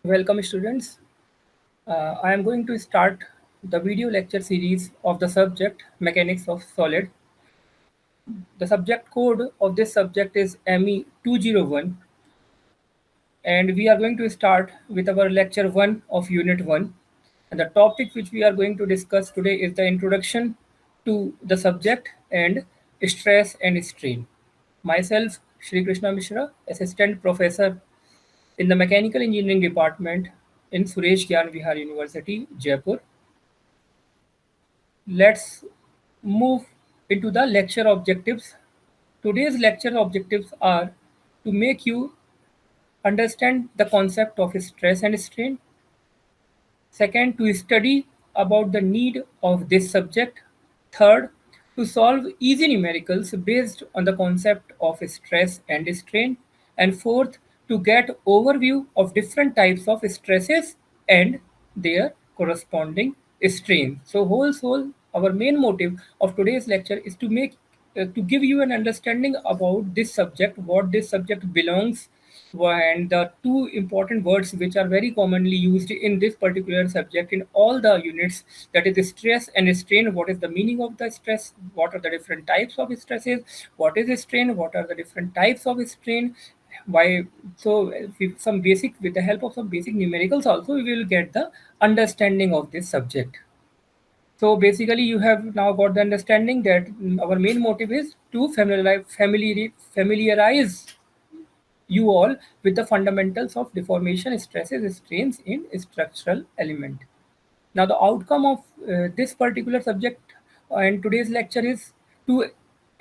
Welcome, students. I am going to start the video lecture series of the subject Mechanics of Solid. The subject code of this subject is ME201, and we are going to start with our lecture 1 of Unit 1. And the topic which we are going to discuss today is the introduction to the subject and stress and strain. Myself, Shri Krishna Mishra, Assistant Professor in the Mechanical Engineering Department in Suresh Gyan Vihar University, Jaipur. Let's move into the lecture objectives. Today's lecture objectives are to make you understand the concept of stress and strain. Second, to study about the need of this subject. Third, to solve easy numericals based on the concept of stress and strain. And fourth, to get overview of different types of stresses and their corresponding strains. So whole our main motive of today's lecture is to give you an understanding about this subject, what this subject belongs, and the two important words which are very commonly used in this particular subject in all the units, that is stress and strain. What is the meaning of the stress? What are the different types of stresses? What is strain? What are the different types of strain? Why? So with the help of some basic numericals also, we will get the understanding of this subject. So basically, you have now got the understanding that our main motive is to familiarize you all with the fundamentals of deformation, stresses, strains in structural element. Now, the outcome of this particular subject and today's lecture is to,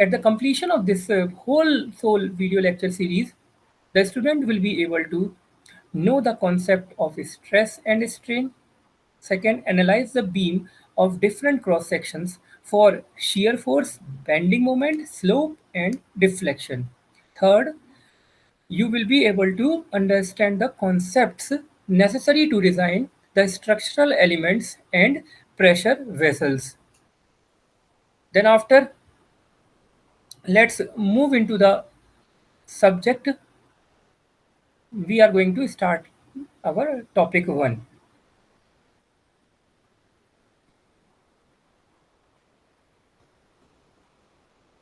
at the completion of this whole soul video lecture series, the student will be able to know the concept of stress and strain. Second, analyze the beam of different cross sections for shear force, bending moment, slope, and deflection. Third, you will be able to understand the concepts necessary to design the structural elements and pressure vessels. Then after, let's move into the subject. We are going to start our topic 1.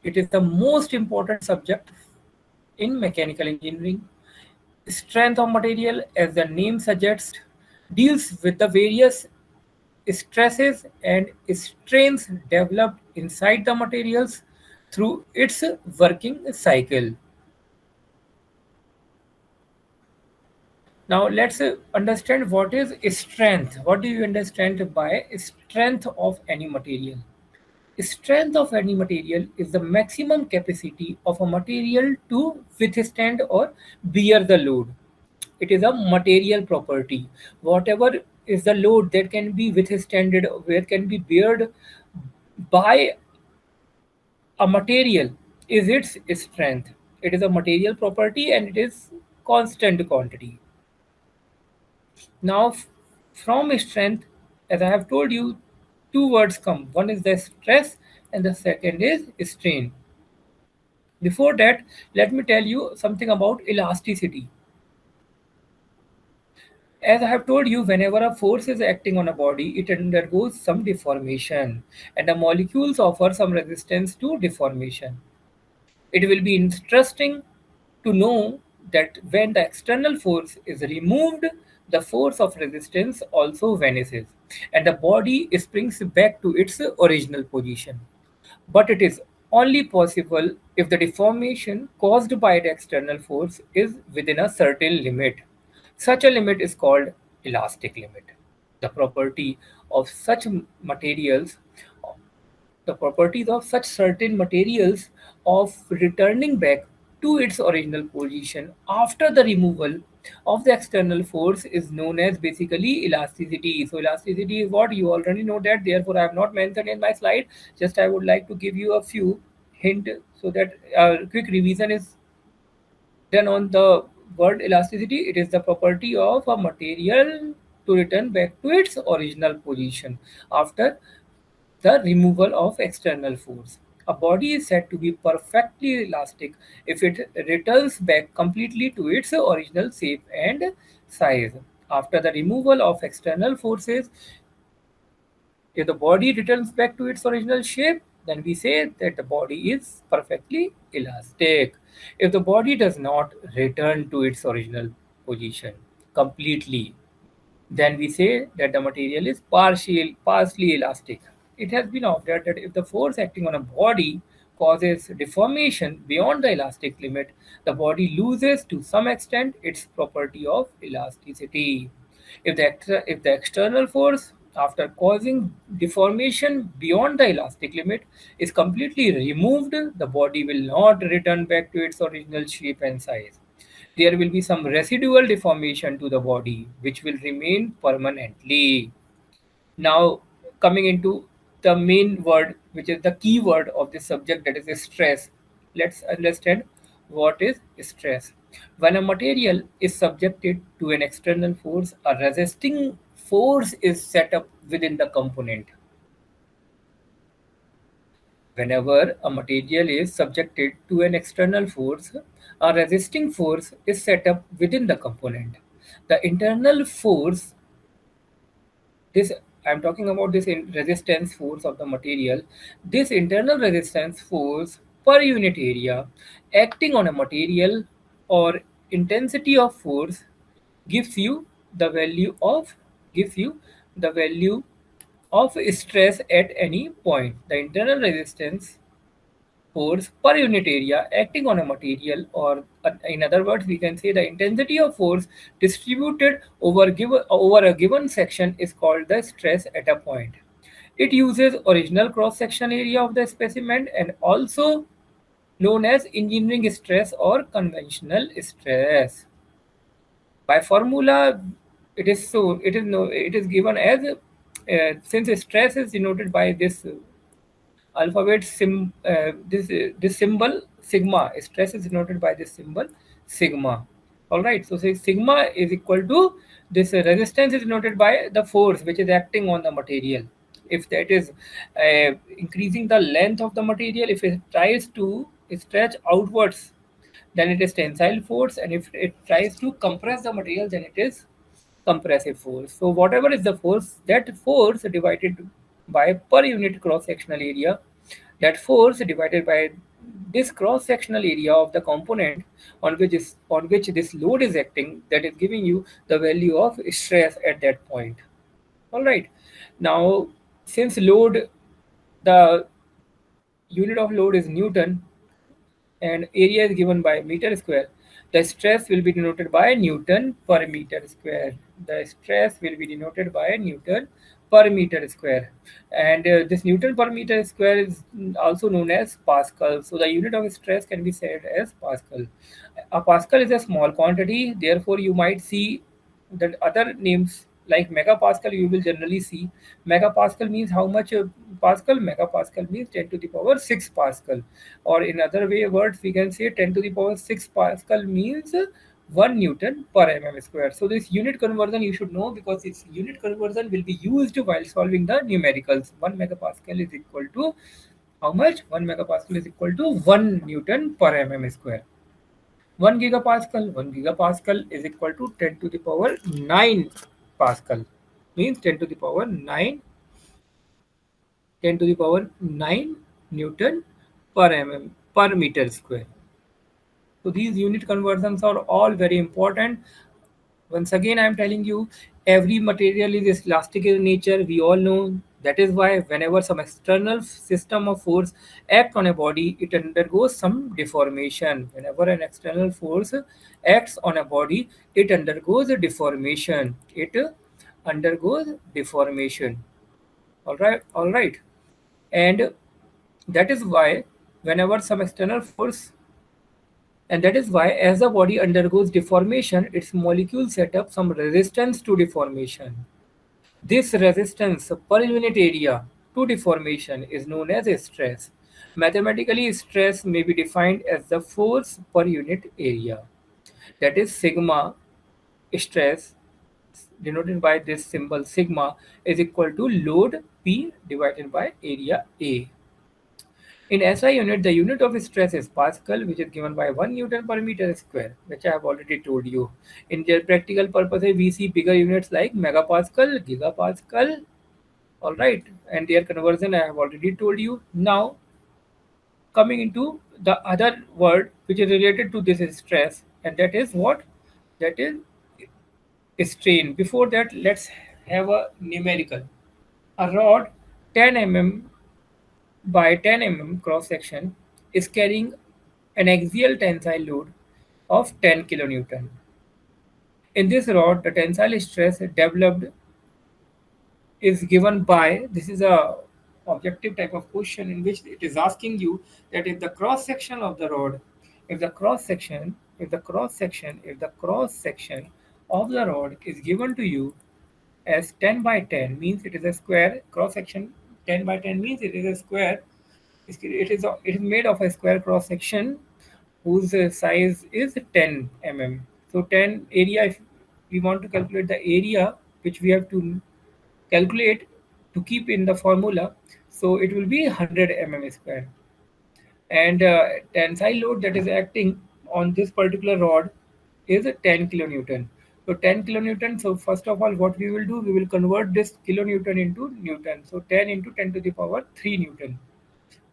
It is the most important subject in mechanical engineering. Strength of material, as the name suggests, deals with the various stresses and strains developed inside the materials through its working cycle. Now let's understand what is strength. What do you understand by strength of any material? Strength of any material is the maximum capacity of a material to withstand or bear the load. It is a material property. Whatever is the load that can be withstanded, where can be bared by a material, is its strength. It is a material property and it is constant quantity. Now, from strength, as I have told you, two words come. One is the stress and the second is strain. Before that, let me tell you something about elasticity. As I have told you, whenever a force is acting on a body, it undergoes some deformation, and the molecules offer some resistance to deformation. It will be interesting to know that when the external force is removed, the force of resistance also vanishes, and the body springs back to its original position. But it is only possible if the deformation caused by the external force is within a certain limit. Such a limit is called elastic limit. The property of such materials, the properties of such certain materials of returning back to its original position after the removal of the external force is known as basically elasticity. So elasticity is what you already know that, therefore I have not mentioned in my slide. Just I would like to give you a few hint so that quick revision is done on the word elasticity. It is the property of a material to return back to its original position after the removal of external force. A body is said to be perfectly elastic if it returns back completely to its original shape and size. After the removal of external forces, if the body returns back to its original shape, then we say that the body is perfectly elastic. If the body does not return to its original position completely, then we say that the material is partially elastic. It has been observed that if the force acting on a body causes deformation beyond the elastic limit, the body loses to some extent its property of elasticity. If the external force, after causing deformation beyond the elastic limit, is completely removed, the body will not return back to its original shape and size. There will be some residual deformation to the body which will remain permanently. Now, coming into the main word, which is the key word of this subject, that is stress. Let's understand what is stress. When a material is subjected to an external force, a resisting force is set up within the component. Whenever a material is subjected to an external force, a resisting force is set up within the component. The internal force, this I'm talking about this resistance force of the material, this internal resistance force per unit area acting on a material or intensity of force gives you the value of gives you the value of stress at any point. The internal resistance force per unit area acting on a material, or in other words we can say the intensity of force distributed over a given section, is called the stress at a point. It uses original cross section area of the specimen and also known as engineering stress or conventional stress. By formula, it is given as since stress is denoted by this alphabet this symbol sigma. Stress is denoted by this symbol sigma. All right, so say sigma is equal to this resistance is denoted by the force which is acting on the material. If that is increasing the length of the material, if it tries to stretch outwards, then it is tensile force, and if it tries to compress the material, then it is compressive force. So whatever is the force, that force divided by per unit cross sectional area, that force divided by this cross sectional area of the component on which this load is acting, that is giving you the value of stress at that point. All right. Now, since load, the unit of load is Newton, and area is given by meter square, the stress will be denoted by Newton per meter square. The stress will be denoted by Newton per meter square. And this Newton per meter square is also known as Pascal. So the unit of stress can be said as Pascal. A Pascal is a small quantity, therefore you might see that other names like megapascal you will generally see. Megapascal means how much pascal. Megapascal means 10 to the power 6 pascal, or in other way words we can say 10 to the power 6 pascal means 1 newton per mm square. So this unit conversion you should know, because this unit conversion will be used while solving the numericals. 1 megapascal is equal to how much? 1 megapascal is equal to 1 newton per mm square. 1 gigapascal is equal to 10 to the power 9 pascal, means 10 to the power 9, 10 to the power 9 newton per mm per meter square. So these unit conversions are all very important. Once again, I am telling you, every material is elastic in nature. We all know that is why whenever some external system of force act on a body, it undergoes some deformation. Whenever an external force acts on a body, it undergoes a deformation. It undergoes deformation. All right, and that is why whenever some external force and that is why, as the body undergoes deformation, its molecules set up some resistance to deformation. This resistance per unit area to deformation is known as stress. Mathematically, stress may be defined as the force per unit area. That is, sigma stress, denoted by this symbol sigma, is equal to load P divided by area A. In SI unit, the unit of stress is Pascal, which is given by 1 Newton per meter square, which I have already told you. In their practical purposes, we see bigger units like megapascal, gigapascal, all right, and their conversion I have already told you. Now, coming into the other word which is related to this stress, and that is what? That is strain. Before that, let's have a numerical. A rod 10 mm by 10 mm cross section is carrying an axial tensile load of 10 kilonewton. In this rod, the tensile stress developed is given by, this is a objective type of question in which it is asking you that if the cross section of the rod, if the cross section of the rod is given to you as 10 by 10 means it is a square cross section. 10 by 10 means it is a square. It is made of a square cross section whose size is 10 mm. So 10 area, if we want to calculate the area which we have to calculate to keep in the formula, so it will be 100 mm square. And tensile load that is acting on this particular rod is 10 kilonewton. So 10 kilonewton. So first of all, what we will do, we will convert this kilonewton into newton. So 10 into 10 to the power 3 newton.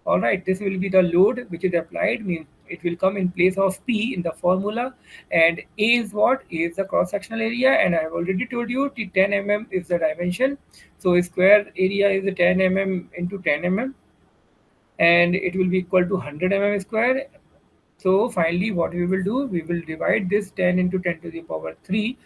All right, this will be the load which is applied, means it will come in place of P in the formula. And A is what? A is the cross sectional area, and I have already told you the 10 mm is the dimension. So square area is 10 mm into 10 mm, and it will be equal to 100 mm square. So finally, what we will do, we will divide this 10 into 10 to the power 3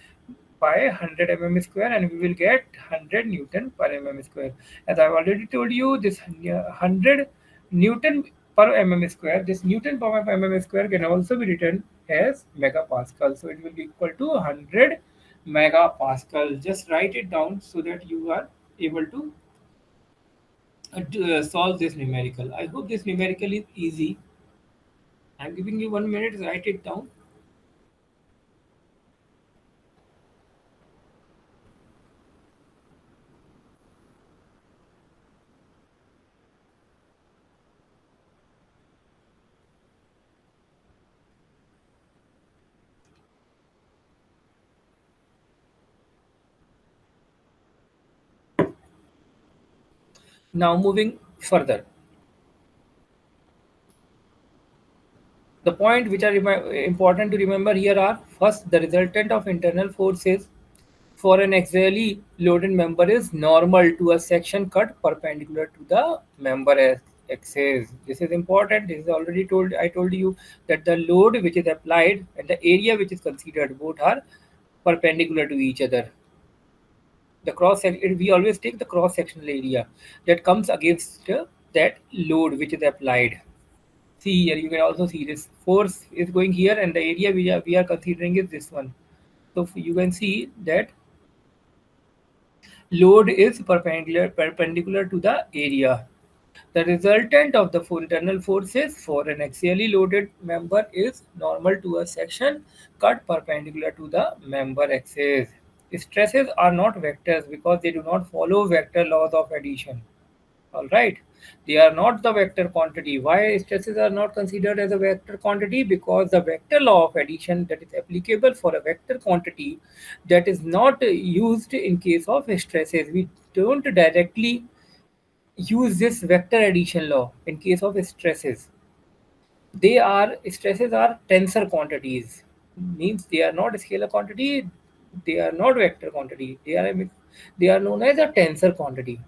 by 100 mm square, and we will get 100 Newton per mm square. As I've already told you, this 100 Newton per mm square, this Newton per mm square can also be written as megapascal. So it will be equal to 100 megapascal. Just write it down so that you are able to solve this numerical. I hope this numerical is easy. I'm giving you 1 minute, write it down. Now moving further, the point which are important to remember here are: first, the resultant of internal forces for an axially loaded member is normal to a section cut perpendicular to the member axis. This is important. This is already told. I told you that the load which is applied and the area which is considered both are perpendicular to each other. The we always take the cross sectional area that comes against that load which is applied. See here, you can also see this force is going here, and the area we are considering is this one. So you can see that load is perpendicular to the area. The resultant of the internal forces for an axially loaded member is normal to a section cut perpendicular to the member axis. Stresses are not vectors because they do not follow vector laws of addition. All right. They are not the vector quantity. Why stresses are not considered as a vector quantity? Because the vector law of addition that is applicable for a vector quantity that is not used in case of stresses. We don't directly use this vector addition law in case of stresses. Stresses are tensor quantities. Means they are not a scalar quantity. They are not vector quantity. They are known as a tensor quantity.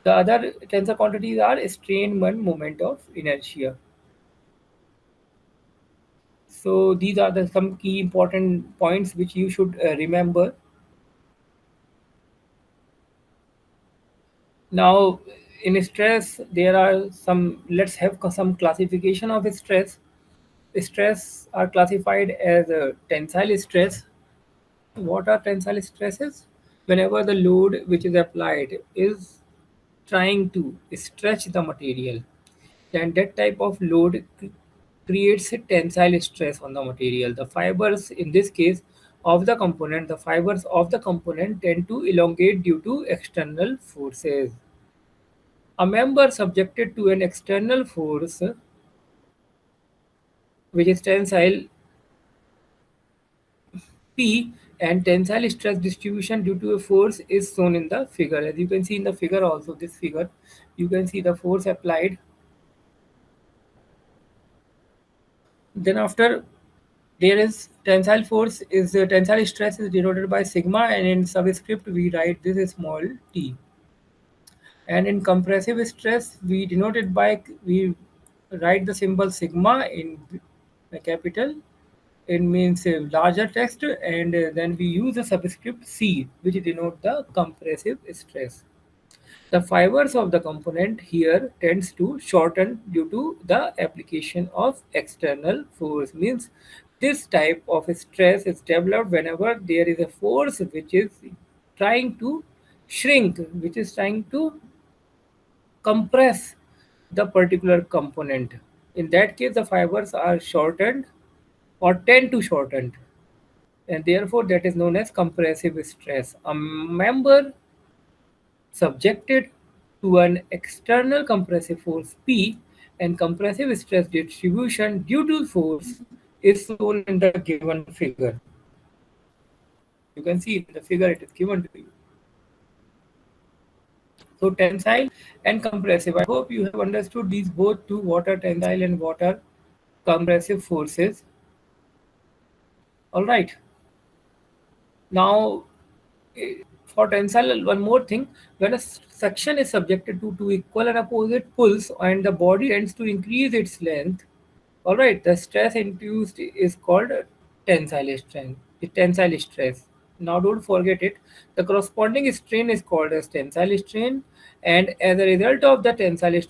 The other tensor quantities are strain and moment of inertia. So these are some key important points which you should remember. Now, in stress, there are some. Let's have some classification of stress. Stress are classified as tensile stress. What are tensile stresses? Whenever the load which is applied is trying to stretch the material, then that type of load creates a tensile stress on the material. The fibers, in this case, the fibers of the component tend to elongate due to external forces. A member subjected to an external force, which is tensile P, and tensile stress distribution due to a force is shown in the figure. As you can see in the figure also, this figure, you can see the force applied. Then after there is tensile force is tensile stress is denoted by sigma, and in subscript we write this is small t. And in compressive stress we denote it by we write the symbol sigma in capital. It means larger text, and then we use a subscript c which denote the compressive stress. The fibers of the component here tends to shorten due to the application of external force. Means this type of stress is developed whenever there is a force which is trying to shrink, which is trying to compress the particular component. In that case, the fibers are shortened or tend to shorten, and therefore that is known as compressive stress. A member subjected to an external compressive force P and compressive stress distribution due to force is shown in the given figure. You can see in the figure it is given to you. So tensile and compressive. I hope you have understood these both two, water tensile and water compressive forces. All right. Now, for tensile, one more thing: when a section is subjected to two equal and opposite pulls, and the body tends to increase its length, all right, the stress induced is called tensile strength, tensile stress. Now, don't forget it. The corresponding strain is called as tensile strain, and as a result of the tensile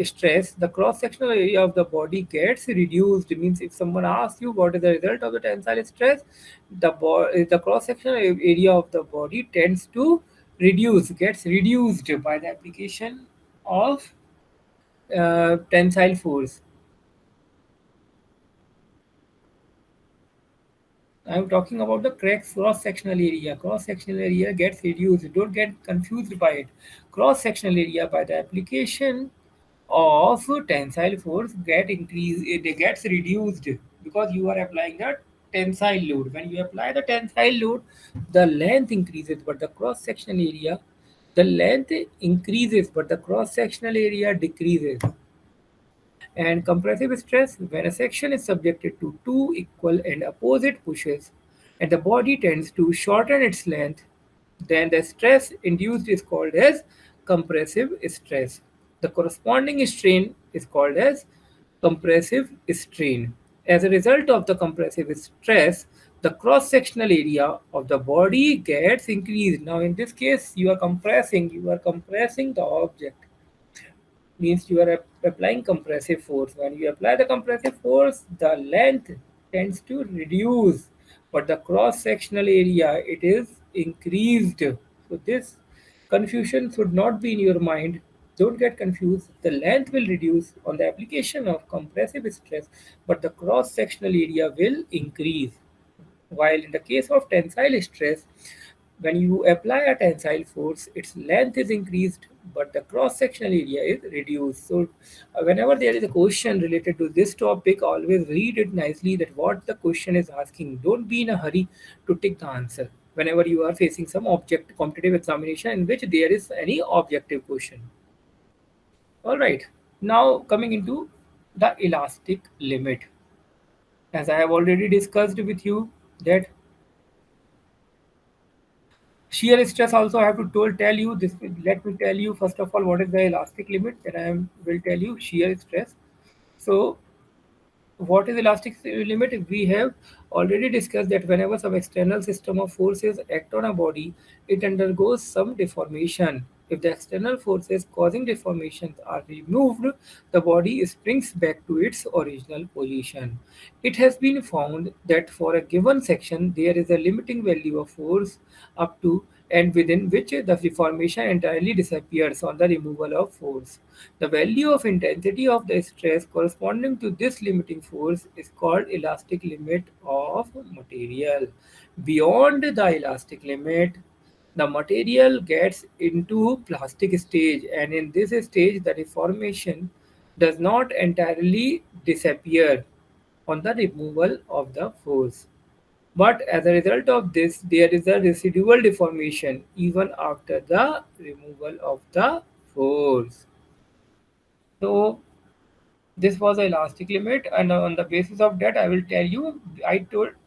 stress, the cross-sectional area of the body gets reduced. It means if someone asks you what is the result of the tensile stress, the cross-sectional area of the body tends to gets reduced by the application of tensile force. I'm talking about the cracks cross-sectional area. Cross-sectional area gets reduced. Don't get confused by it. Cross-sectional area by the application of tensile force get increased. It gets reduced because you are applying the tensile load. When you apply the tensile load, the length increases, but the cross-sectional area, the length increases, but the cross-sectional area decreases. And compressive stress, when a section is subjected to two equal and opposite pushes and the body tends to shorten its length, then the stress induced is called as compressive stress. The corresponding strain is called as compressive strain. As a result of the compressive stress, the cross sectional area of the body gets increased. Now, in this case, you are compressing the object, means you are applying compressive force. When you apply the compressive force, the length tends to reduce, but the cross sectional area it is increased. So this confusion should not be in your mind. Don't get confused. The length will reduce on the application of compressive stress, but the cross sectional area will increase. While in the case of tensile stress, when you apply a tensile force, its length is increased, but the cross-sectional area is reduced. So, whenever there is a question related to this topic, always read it nicely that what the question is asking. Don't be in a hurry to take the answer whenever you are facing some object competitive examination in which there is any objective question. All right. Now coming into the elastic limit. As I have already discussed with you that shear stress also I have to tell you this. Let me tell you first of all what is the elastic limit. Then will tell you shear stress. So what is elastic limit? We have already discussed that whenever some external system of forces act on a body, it undergoes some deformation. If the external forces causing deformations are removed, the body springs back to its original position. It has been found that for a given section, there is a limiting value of force up to and within which the deformation entirely disappears on the removal of force. The value of intensity of the stress corresponding to this limiting force is called elastic limit of material. Beyond the elastic limit, The material gets into plastic stage, and in this stage the deformation does not entirely disappear on the removal of the force, but as a result of this there is a residual deformation even after the removal of the force. So this was the elastic limit, and on the basis of that I will tell you,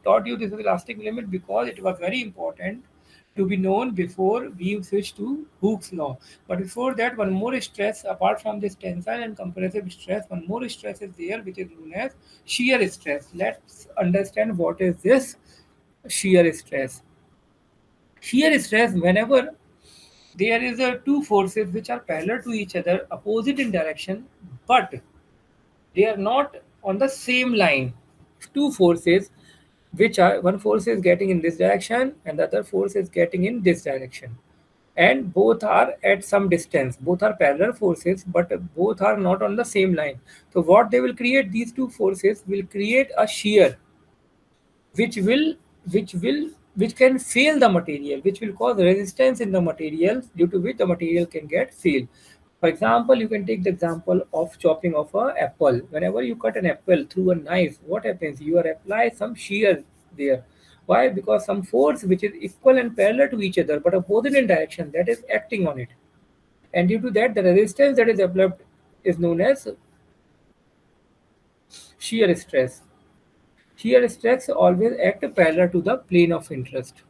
taught you this is elastic limit because it was very important to be known before we switch to Hooke's law. But before that, one more stress apart from this tensile and compressive stress, one more stress is there which is known as shear stress. Let's understand what is this shear stress. Shear stress, whenever there is a two forces which are parallel to each other opposite in direction, but they are not on the same line. Two forces which are, one force is getting in this direction and the other force is getting in this direction, and both are at some distance, both are parallel forces but both are not on the same line. So what they will create, these two forces will create a shear which will which will which can fail the material, which will cause resistance in the material, due to which the material can get failed. For example, you can take the example of chopping of a apple. Whenever you cut an apple through a knife, what happens? You are apply some shear there. Why? Because some force which is equal and parallel to each other but opposite in direction, that is acting on it, and due to that the resistance that is developed is known as shear stress. Shear stress always act parallel to the plane of interest.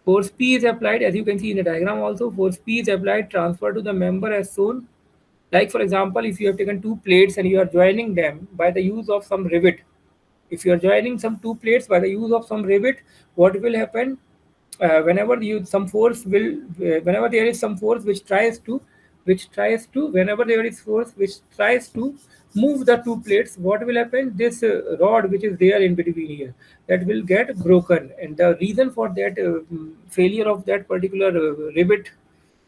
Force P is applied, as you can see in the diagram also. Force P is applied, transfer to the member as shown. Like for example, if you have taken two plates and you are joining them by the use of some rivet, if you are joining some two plates by the use of some rivet, what will happen? Whenever you some force will, whenever there is some force which tries to, whenever there is force which tries to move the two plates, what will happen? This rod which is there in between here, that will get broken, and the reason for that failure of that particular rivet,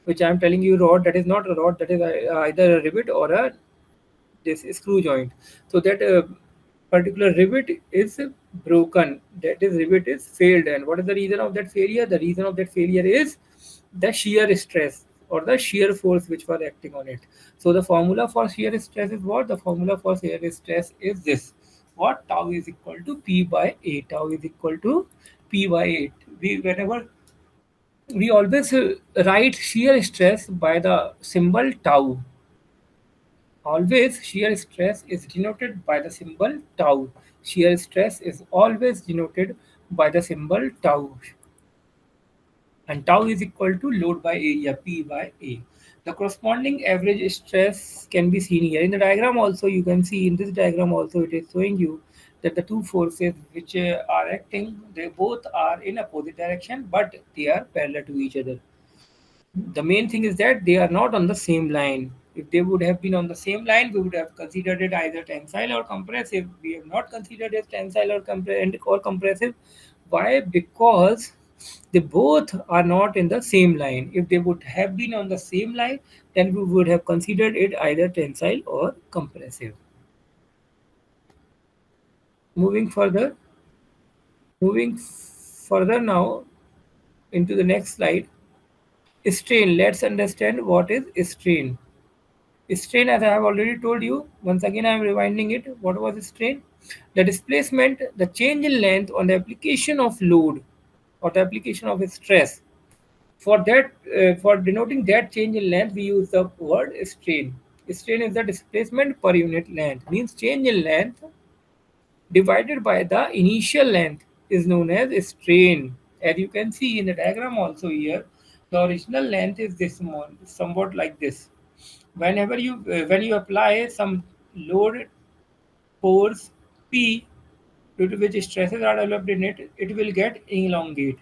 which I am telling you rod, that is not a rod, that is either a rivet or a this screw joint. So that particular rivet is broken, that is rivet is failed. And what is the reason of that failure? The reason of that failure is the shear stress or the shear force which was acting on it. So the formula for shear stress is what? The formula for shear stress is this: what? Tau is equal to P by A. Tau is equal to P by 8. We always write shear stress by the symbol tau. Always shear stress is denoted by the symbol tau. Shear stress is always denoted by the symbol tau, and tau is equal to load by area P by A. The corresponding average stress can be seen here. In the diagram also, you can see in this diagram also it is showing you that the two forces which are acting, they both are in opposite direction but they are parallel to each other. The main thing is that they are not on the same line. If they would have been on the same line, we would have considered it either tensile or compressive. We have not considered it tensile or compressive. Why? Because they both are not in the same line. If they would have been on the same line, then we would have considered it either tensile or compressive. Moving further, moving further now into the next slide. Strain. Let's understand what is strain. Strain, as I have already told you, once again I am rewinding it. What was strain? The displacement, the change in length on the application of load or the application of stress. For denoting that change in length, we use the word strain. Strain is the displacement per unit length. Means change in length divided by the initial length is known as strain. As you can see in the diagram also here, the original length is this one, somewhat like this. When you apply some load force P, due to which stresses are developed in it, it will get elongate.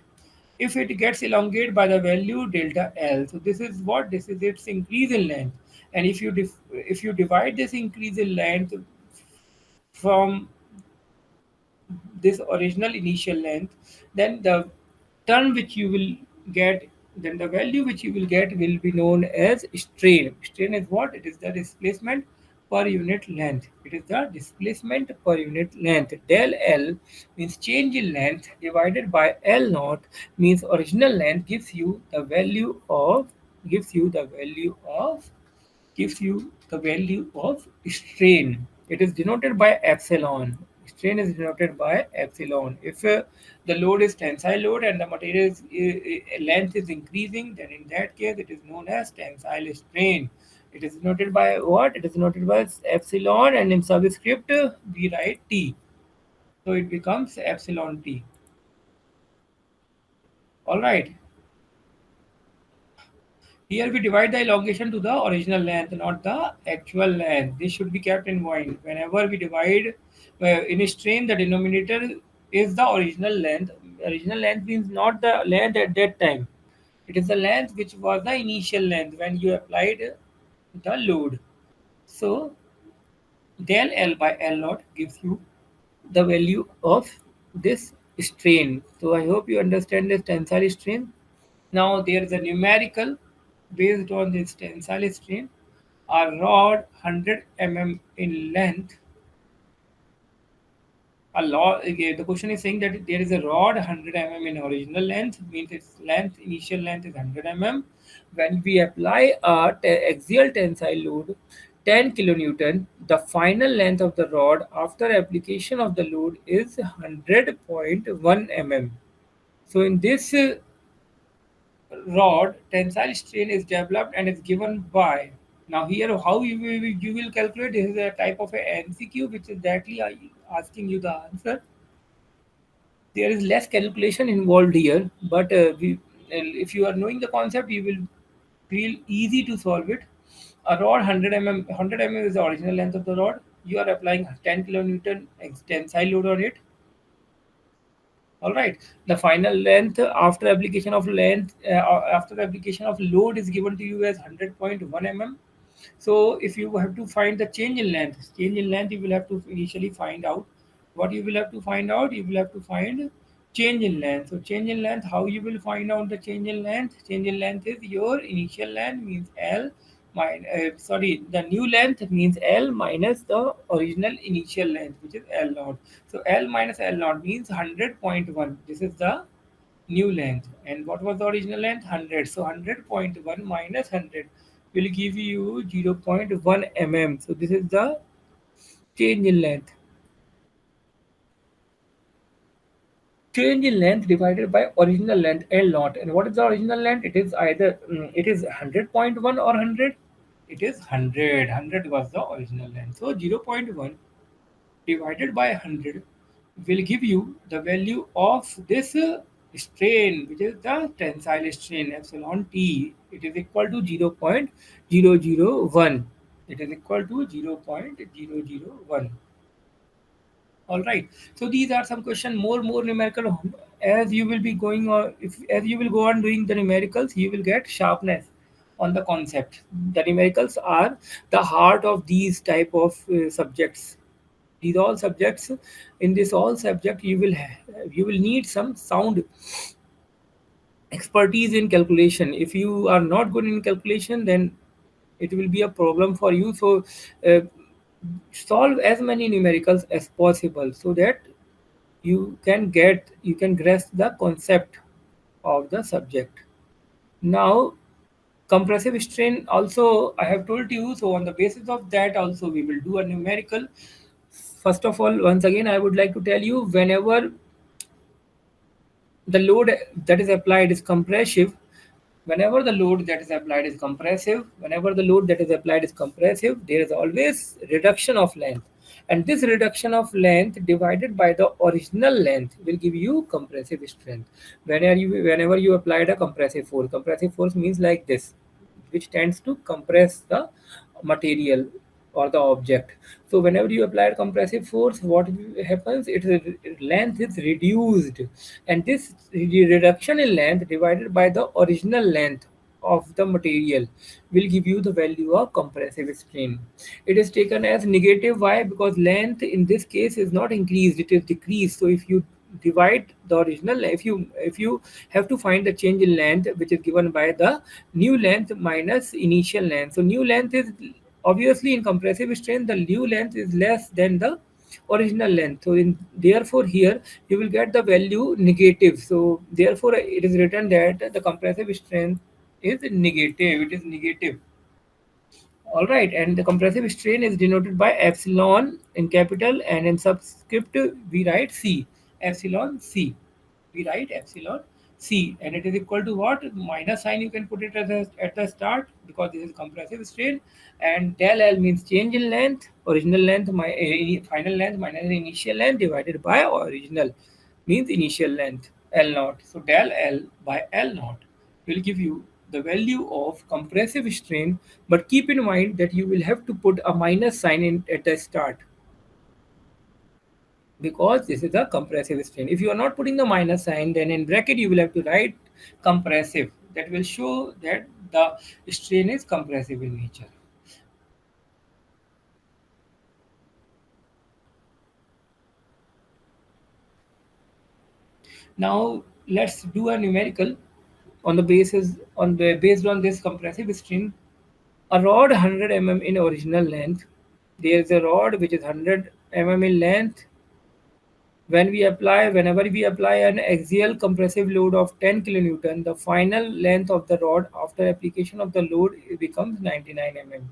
If it gets elongate by the value delta L, so this is what? This is its increase in length. And if you divide this increase in length from this original initial length, then the term which you will get, then the value which you will get will be known as strain. Strain is what? It is the displacement per unit length. It is the displacement per unit length. Del L means change in length divided by L naught means original length gives you the value of gives you the value of strain. It is denoted by epsilon. Strain is denoted by epsilon. If the load is tensile load and the material's length is increasing, then in that case it is known as tensile strain. It is denoted by what? It is denoted by epsilon, and in subscript we write T. So it becomes epsilon T. All right. Here we divide the elongation to the original length, not the actual length. This should be kept in mind. Whenever we divide in a strain, the denominator is the original length. Original length means not the length at that time. It is the length which was the initial length when you applied the load. So del L by L naught gives you the value of this strain. So I hope you understand this tensile strain. Now there is a numerical based on this tensile strain. A rod 100 mm in length. The question is saying that there is a rod 100 mm in original length, means its length, initial length is 100 mm. When we apply a axial tensile load 10 kilonewton, the final length of the rod after application of the load is 100.1 mm. So in this rod, tensile strain is developed and is given by. Now here, how you will calculate, this is a type of a MCQ which is directly asking you the answer. There is less calculation involved here, but if you are knowing the concept, you will feel easy to solve it. A rod 100 mm is the original length of the rod. You are applying 10 kilonewton tensile load on it. All right. The final length after the application of load is given to you as 100.1 mm. So if you have to find the change in length you will have to initially find out. What you will have to find out? You will have to find change in length. So change in length, how you will find out the change in length? Change in length is your initial length means L the new length means L minus the original initial length, which is L naught. So L minus L naught means 100.1. This is the new length. And what was the original length? 100. So 100.1 minus 100 will give you 0.1 mm. So this is the change in length. Change in length divided by original length L naught. And what is the original length? It is either it is 100.1 or 100. It is 100. 100 was the original length. So 0.1 divided by 100 will give you the value of this strain, which is the tensile strain epsilon T. It is equal to 0.001. It is equal to 0.001. All right. So these are some question more numerical. As you will be going or if as you will go on doing the numericals, you will get sharpness on the concept. The numericals are the heart of these type of subjects. These all subjects, in this all subject you will need some sound expertise in calculation. If you are not good in calculation, then it will be a problem for you. So uh, solve as many numericals as possible so that you can grasp the concept of the subject. Now compressive strain also I have told you, so on the basis of that also we will do a numerical. First of all, once again I would like to tell you, the load that is applied is compressive whenever the load that is applied is compressive whenever the load that is applied is compressive, there is always reduction of length, and this reduction of length divided by the original length will give you compressive strength. Whenever you applied a compressive force means like this, which tends to compress the material or the object. So whenever you apply compressive force, what happens? Its length is reduced, and this reduction in length divided by the original length of the material will give you the value of compressive strain. It is taken as negative. Why? Because length in this case is not increased; it is decreased. So if you divide the original, if you have to find the change in length which is given by the new length minus initial length. So new length is Obviously, in compressive strain, the new length is less than the original length. So, therefore, here you will get the value negative. So, therefore, it is written that the compressive strength is negative. It is negative. All right, and the compressive strain is denoted by epsilon in capital, and in subscript we write C. Epsilon C. We write epsilon C, and it is equal to what? Minus sign you can put it at the start because this is compressive strain, and del L means change in length, original length, final length minus initial length divided by original means initial length L naught. So del L by L naught will give you the value of compressive strain, but keep in mind that you will have to put a minus sign in at the start because this is a compressive strain. If you are not putting the minus sign, then in bracket you will have to write compressive. That will show that the strain is compressive in nature. Now let's do a numerical on the basis on the based on this compressive strain. A rod 100 mm in original length. There is a rod which is 100 mm in length. Whenever we apply an axial compressive load of 10 kilonewton, the final length of the rod after application of the load becomes 99 mm.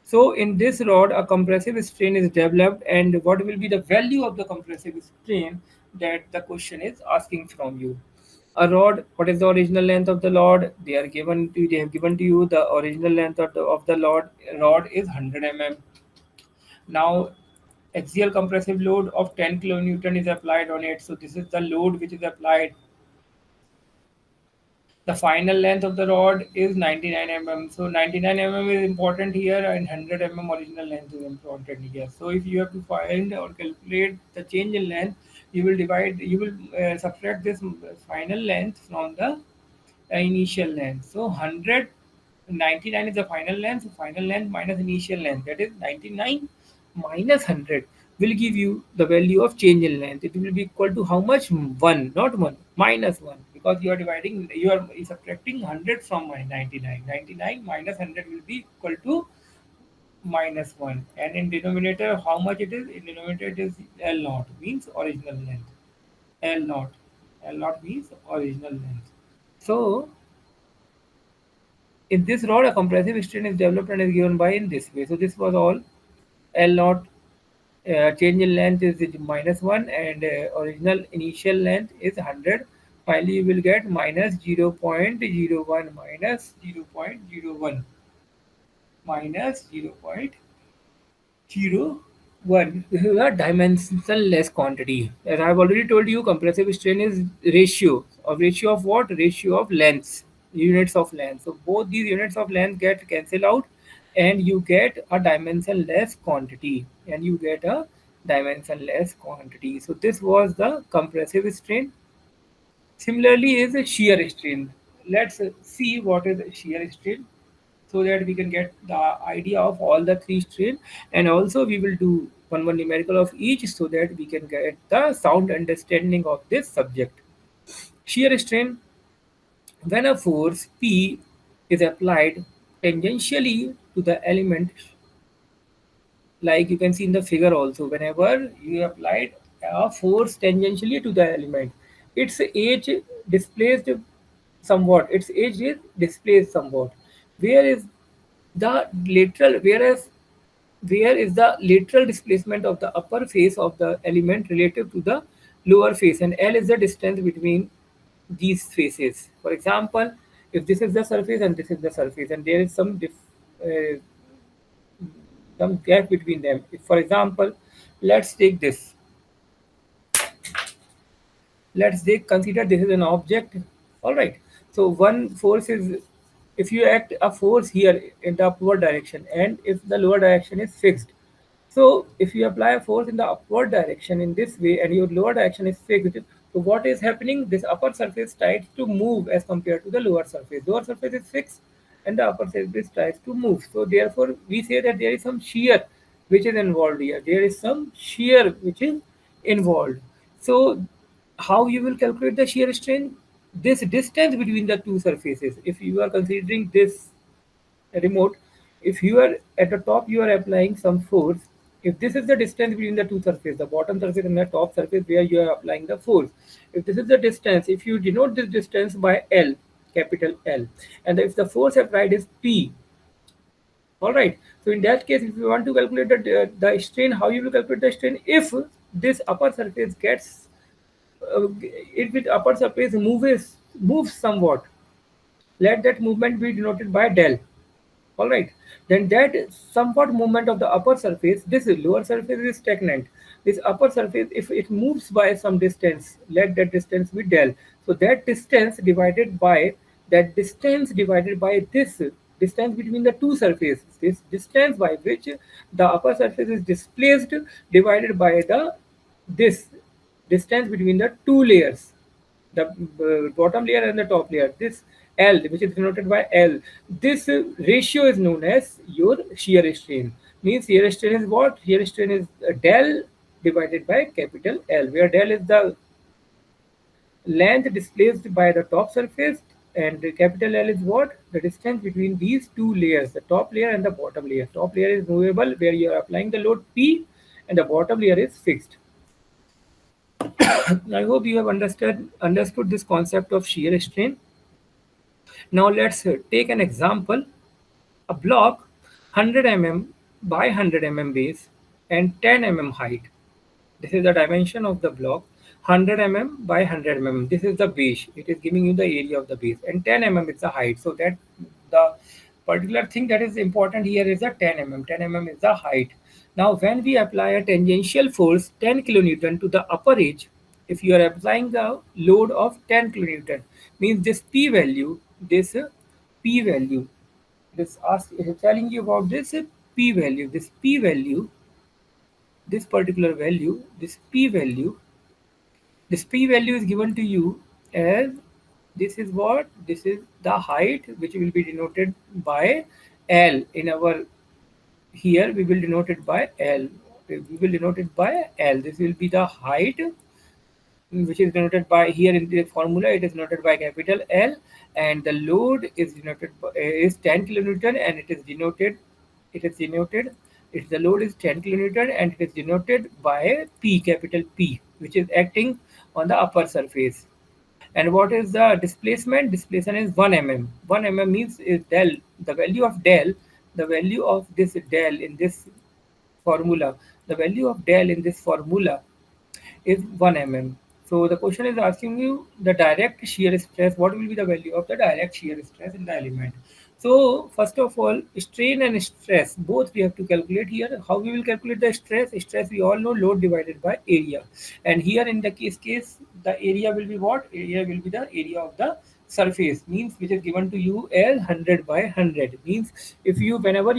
So in this rod, a compressive strain is developed, and what will be the value of the compressive strain that the question is asking from you? A rod, what is the original length of the rod? They have given to you the original length of the rod is 100 mm. Now, axial compressive load of 10 kilonewton is applied on it. So this is the load which is applied. The final length of the rod is 99 mm. So 99 mm is important here, and 100 mm original length is important here. So if you have to find or calculate the change in length, you will subtract this final length from the initial length. So 199 is the final length. So final length minus initial length, that is 99 minus 100 will give you the value of change in length. It will be equal to how much? 1, not 1, minus 1, because you are subtracting 100 from my 99. 99 minus 100 will be equal to minus 1. And in denominator, how much it is? In denominator, it is L naught, means original length. L naught. L naught means original length. So in this rod, a compressive strain is developed and is given by in this way. So this was all. L naught change in length is minus 1, and original initial length is 100. Finally, you will get minus 0.01 minus 0.01 minus 0.01. This is a dimensionless quantity. As I have already told you, compressive strain is ratio of what? Ratio of lengths, units of length. So both these units of length get cancelled out, and you get a dimensionless quantity. So this was the compressive strain. Similarly, is a shear strain. Let's see what is shear strain so that we can get the idea of all the three strain, and also we will do one numerical of each so that we can get the sound understanding of this subject. Shear strain: when a force P is applied tangentially to the element, like you can see in the figure also, whenever you applied a force tangentially to the element, its edge displaced somewhat. Where is the lateral whereas where is the lateral displacement of the upper face of the element relative to the lower face, and L is the distance between these faces. For example, if this is the surface and this is the surface, and there is uh, some gap between them. If, for example, let's take this. Consider this is an object. All right. So one force is, if you act a force here in the upward direction, and if the lower direction is fixed. So if you apply a force in the upward direction in this way, and your lower direction is fixed, so what is happening? This upper surface tries to move as compared to the lower surface. Lower surface is fixed, and the upper surface tries to move. So therefore, we say that there is some shear which is involved here. There is some shear which is involved. So how you will calculate the shear strain? This distance between the two surfaces. If you are considering this remote, If you are at the top, you are applying some force. If this is the distance between the two surfaces, the bottom surface and the top surface where you are applying the force, if this is the distance, if you denote this distance by L, capital L, and if the force applied is P, all right. So in that case, if you want to calculate the strain, how you will calculate the strain? If this upper surface gets, it with upper surface moves somewhat, let that movement be denoted by del. All right. Then that somewhat movement of the upper surface, this lower surface is stagnant. This upper surface, if it moves by some distance, let that distance be del. So that distance divided by this distance between the two surfaces, this distance by which the upper surface is displaced divided by the this distance between the two layers, the bottom layer and the top layer, this L, which is denoted by L, this ratio is known as your shear strain. Means shear strain is what? Shear strain is del divided by capital L, where del is the length displaced by the top surface, and the capital L is what? The distance between these two layers, the top layer and the bottom layer. Top layer is movable where you are applying the load P, and the bottom layer is fixed. I hope you have understood this concept of shear strain. Now let's take an example. A block 100 mm by 100 mm base and 10 mm height. This is the dimension of the block, 100 mm by 100 mm. This is the base. It is giving you the area of the base, and 10 mm is the height. So that the particular thing that is important here is the 10 mm. 10 mm is the height. Now, when we apply a tangential force 10 kilonewton to the upper edge, if you are applying a load of 10 kilonewton, means this p value, it is telling you about this p value. This particular value, this p value is given to you as, this is what? This is the height, which will be denoted by L. In our, here we will denote it by L. We will denote it by L. This will be the height, which is denoted by, here in the formula it is denoted by capital L, and the load is denoted by, is 10 kilonewton, and it is denoted if the load is 10 kilonewton, and it is denoted by P, capital P, which is acting on the upper surface. And what is the displacement? Displacement is 1 mm. 1 mm means is del. The value of del, the value of this del in this formula, the value of del in this formula is 1 mm. So the question is asking you the direct shear stress. What will be the value of the direct shear stress in the element? So first of all, strain and stress both we have to calculate here. How we will calculate the stress? Stress we all know, load divided by area. And here in the case the area will be what? Area will be the area of the surface, means which is given to you as 100 by 100. Means if you whenever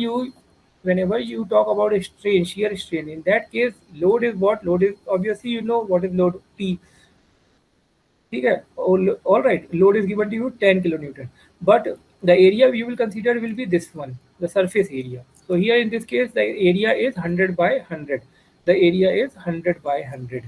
you talk about a strain, shear strain, in that case load is what? Load is, obviously you know what is load, P. ठीक है, all right, load is given to you 10 kilonewton, but the area you will consider will be this one, the surface area. So here in this case the area is 100 by 100. The area is 100 by 100.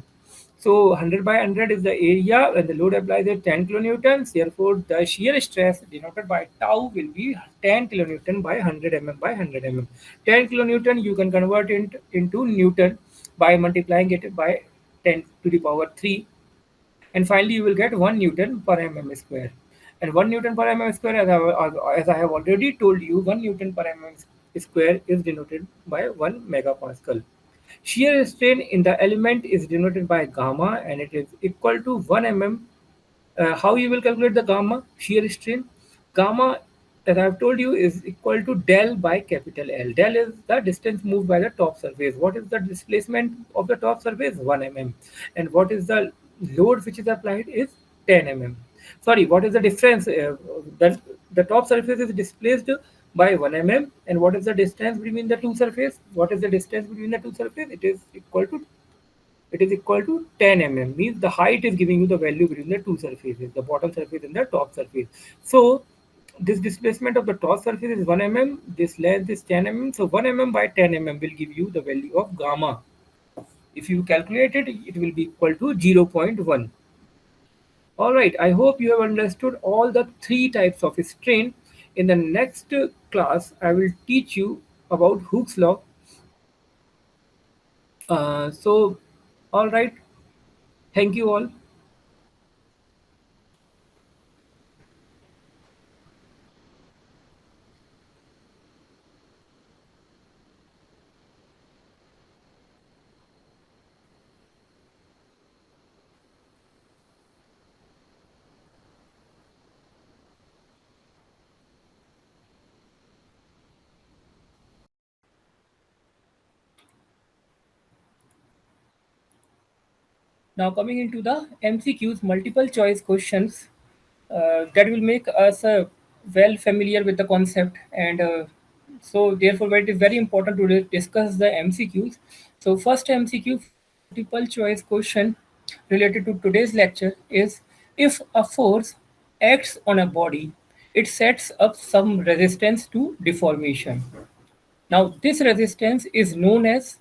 So 100 by 100 is the area, and the load applies at 10 kilonewtons. Therefore, the shear stress denoted by tau will be 10 kilonewton by 100 mm by 100 mm. 10 kilonewton you can convert it into newton by multiplying it by 10 to the power 3, and finally you will get 1 newton per mm square. And 1 newton per mm square, as I have already told you, 1 newton per mm square is denoted by 1 megapascal. Shear strain in the element is denoted by gamma, and it is equal to 1 mm. How you will calculate the gamma shear strain? Gamma, as I have told you, is equal to del by capital L. Del is the distance moved by the top surface. What is the displacement of the top surface? 1 mm. And what is the load which is applied is 10 mm. Sorry, what is the difference? The top surface is displaced by 1 mm, and what is the distance between the two surface? What is the distance between the two surface? It is equal to 10 mm, means the height is giving you the value between the two surfaces, the bottom surface and the top surface. So this displacement of the top surface is 1 mm, this length is 10 mm, so 1 mm by 10 mm will give you the value of gamma. If you calculate it, it will be equal to 0.1. All right, I hope you have understood all the three types of strain. In the next class, I will teach you about Hooke's law. All right. Thank you all. Now, coming into the MCQs, multiple choice questions that will make us well familiar with the concept, and so therefore it is very important to discuss the MCQs. So, first MCQ, multiple choice question related to today's lecture is: if a force acts on a body, it sets up some resistance to deformation. Now, this resistance is known as: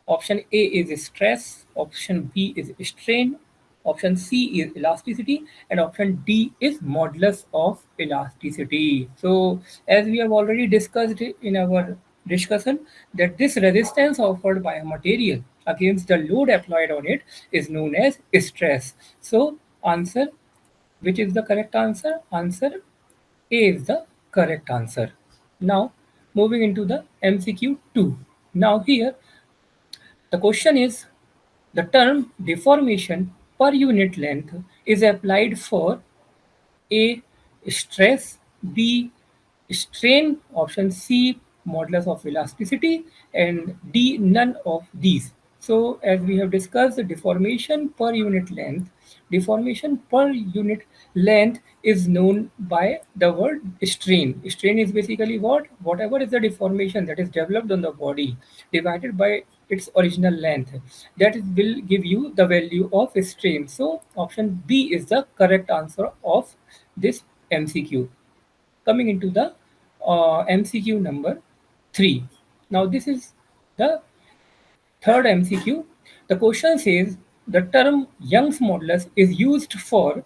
option A is stress, option B is strain, option C is elasticity, and option D is modulus of elasticity. So, as we have already discussed in our discussion, that this resistance offered by a material against the load applied on it is known as stress. So, answer, which is the correct answer? Answer A is the correct answer. Now, moving into the MCQ 2. Now, here the question is: the term deformation per unit length is applied for A. Stress, B. Strain, option C. Modulus of elasticity, and D. None of these. So, as we have discussed, the deformation per unit length is known by the word strain. Strain is basically what? Whatever is the deformation that is developed on the body divided by its original length. That will give you the value of strain. So, option B is the correct answer of this MCQ. Coming into the MCQ number 3. Now, this is the third MCQ. The question says the term Young's modulus is used for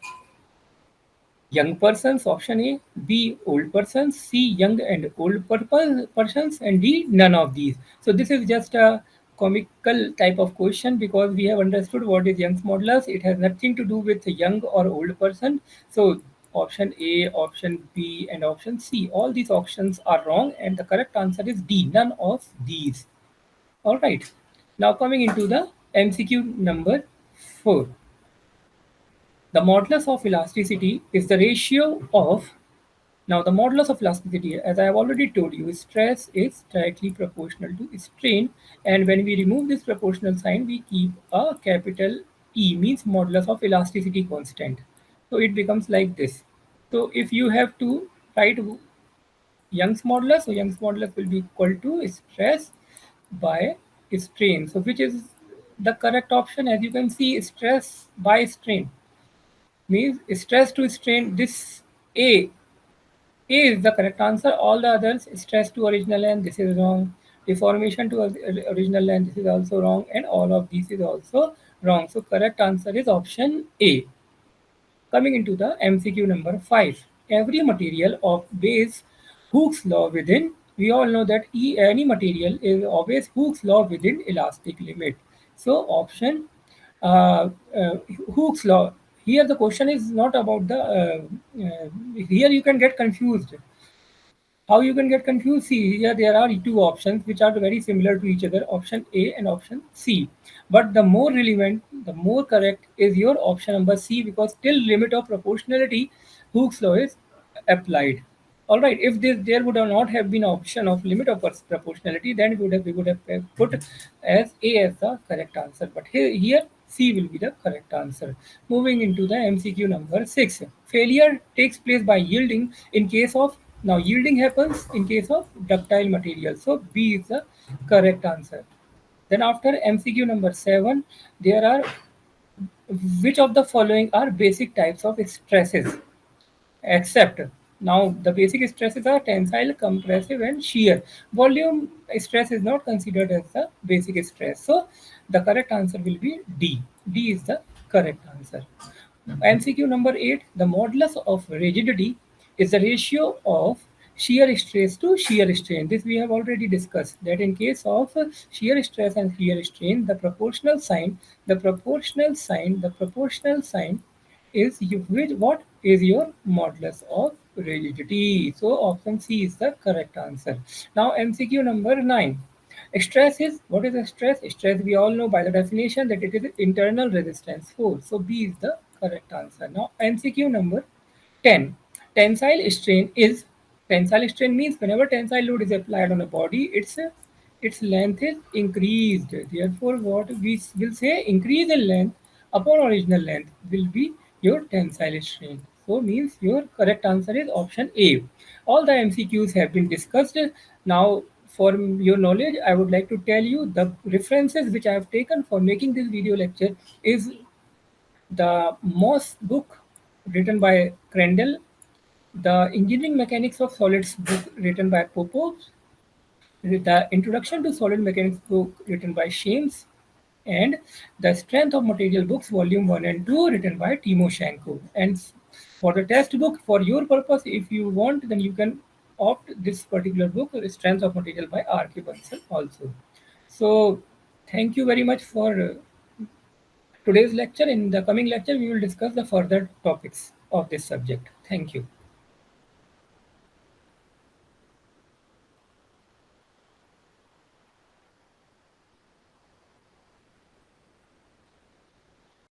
young persons, option A, B, old persons, C, young and old persons, and D, none of these. So this is just a comical type of question because we have understood what is Young's modulus. It has nothing to do with a young or old person. So option A, option B, and option C, all these options are wrong, and the correct answer is D, none of these. All right. Now coming into the MCQ number 4. The modulus of elasticity is the ratio of, now the modulus of elasticity, as I have already told you, stress is directly proportional to strain, and when we remove this proportional sign, we keep a capital E, means modulus of elasticity constant. So it becomes like this. So if you have to write Young's modulus, so Young's modulus will be equal to stress by strain. So which is the correct option? As you can see, stress by strain means stress to strain. This A A is the correct answer. All the others, stress to original length, this is wrong. Deformation to original length, this is also wrong. And all of these is also wrong. So correct answer is option A. Coming into the MCQ number 5. Every material of base Hooke's law within, we all know that any material is always Hooke's law within elastic limit. So option Hooke's law. Here the question is not about the, here you can get confused. How you can get confused? See, here there are two options which are very similar to each other, option A and option C. But the more relevant, the more correct is your option number C, because till limit of proportionality, Hooke's law is applied. All right, if there would have not have been option of limit of proportionality, then we would have put as A as the correct answer. But here C will be the correct answer. Moving into the MCQ number 6. Failure takes place by yielding in case of, now yielding happens in case of ductile material. So B is the correct answer. Then after MCQ number 7, there are: which of the following are basic types of stresses? Except, now the basic stresses are tensile, compressive, and shear. Volume stress is not considered as the basic stress. So the correct answer will be D. D is the correct answer. MCQ number 8. The modulus of rigidity is the ratio of shear stress to shear strain. This we have already discussed that in case of shear stress and shear strain, the proportional sign is what is your modulus of rigidity. So option C is the correct answer. Now MCQ number 9. Stress is what is a stress? Stress we all know by the definition that it is internal resistance force. So B is the correct answer. Now MCQ number 10. Tensile strain is Tensile strain means whenever tensile load is applied on a body, its length is increased. Therefore, what we will say increase in length upon original length will be your tensile strain. So means your correct answer is option A. All the MCQs have been discussed. Now, for your knowledge, I would like to tell you the references which I have taken for making this video lecture is the Moss book written by Crandall, the Engineering Mechanics of Solids book written by Popov, the Introduction to Solid Mechanics book written by Shames, and the Strength of Material books volume 1 and 2 written by Timoshenko. And for the test book, for your purpose, if you want, then you can opt this particular book, Strength of Material by R.K. Bansal also. So thank you very much for today's lecture. In the coming lecture, we will discuss the further topics of this subject. Thank you.